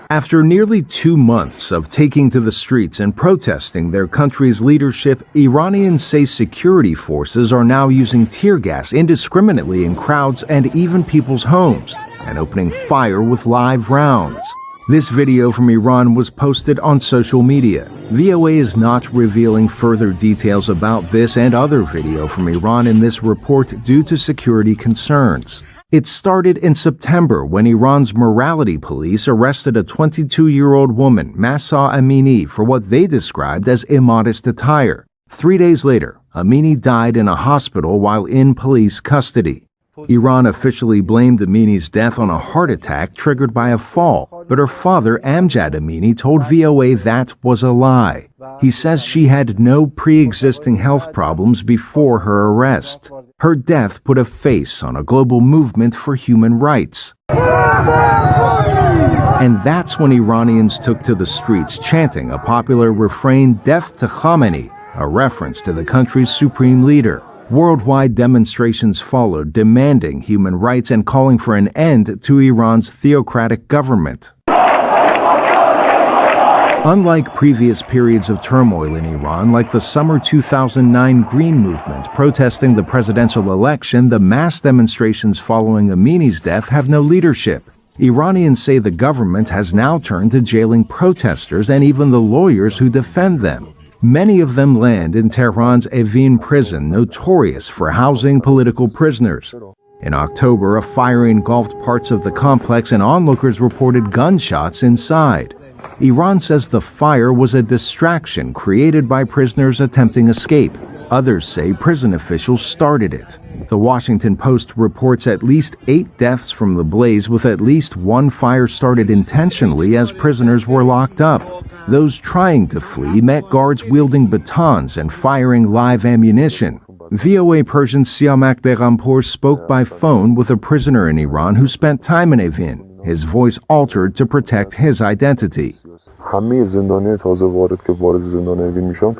After nearly 2 months of taking to the streets and protesting their country's leadership, Iranians say security forces are now using tear gas indiscriminately in crowds and even people's homes, and opening fire with live rounds. This video from Iran was posted on social media. VOA is not revealing further details about this and other video from Iran in this report due to security concerns. It started in September when Iran's morality police arrested a 22-year-old woman, Mahsa Amini, for what they described as immodest attire. 3 days later, Amini died in a hospital while in police custody. Iran officially blamed Amini's death on a heart attack triggered by a fall, but her father, Amjad Amini, told VOA that was a lie. He says she had no pre-existing health problems before her arrest. Her death put a face on a global movement for human rights. And that's when Iranians took to the streets chanting a popular refrain, "Death to Khamenei," a reference to the country's supreme leader. Worldwide demonstrations followed, demanding human rights and calling for an end to Iran's theocratic government. Unlike previous periods of turmoil in Iran, like the summer 2009 Green Movement protesting the presidential election, the mass demonstrations following Amini's death have no leadership. Iranians say the government has now turned to jailing protesters and even the lawyers who defend them. Many of them land in Tehran's Evin prison, notorious for housing political prisoners. In October, a fire engulfed parts of the complex and onlookers reported gunshots inside. Iran says the fire was a distraction created by prisoners attempting escape. Others say prison officials started it. The Washington Post reports at least 8 deaths from the blaze, with at least one fire started intentionally as prisoners were locked up. Those trying to flee met guards wielding batons and firing live ammunition. VOA Persian Siamak Deghampour spoke by phone with a prisoner in Iran who spent time in Evin, his voice altered to protect his identity.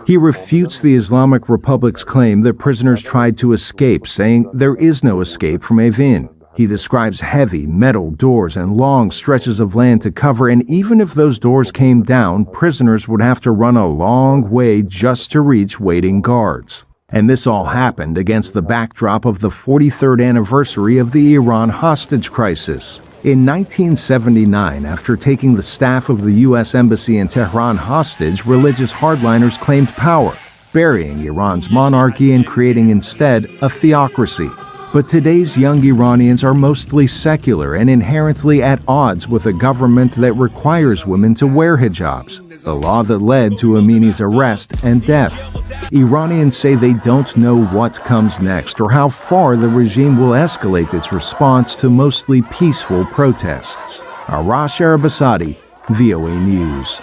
He refutes the Islamic Republic's claim that prisoners tried to escape, saying there is no escape from Evin. He describes heavy metal doors and long stretches of land to cover, and even if those doors came down, prisoners would have to run a long way just to reach waiting guards. And this all happened against the backdrop of the 43rd anniversary of the Iran hostage crisis. In 1979, after taking the staff of the U.S. Embassy in Tehran hostage, religious hardliners claimed power, burying Iran's monarchy and creating instead a theocracy. But today's young Iranians are mostly secular and inherently at odds with a government that requires women to wear hijabs, the law that led to Amini's arrest and death. Iranians say they don't know what comes next or how far the regime will escalate its response to mostly peaceful protests. Arash, Arabasadi, VOA News.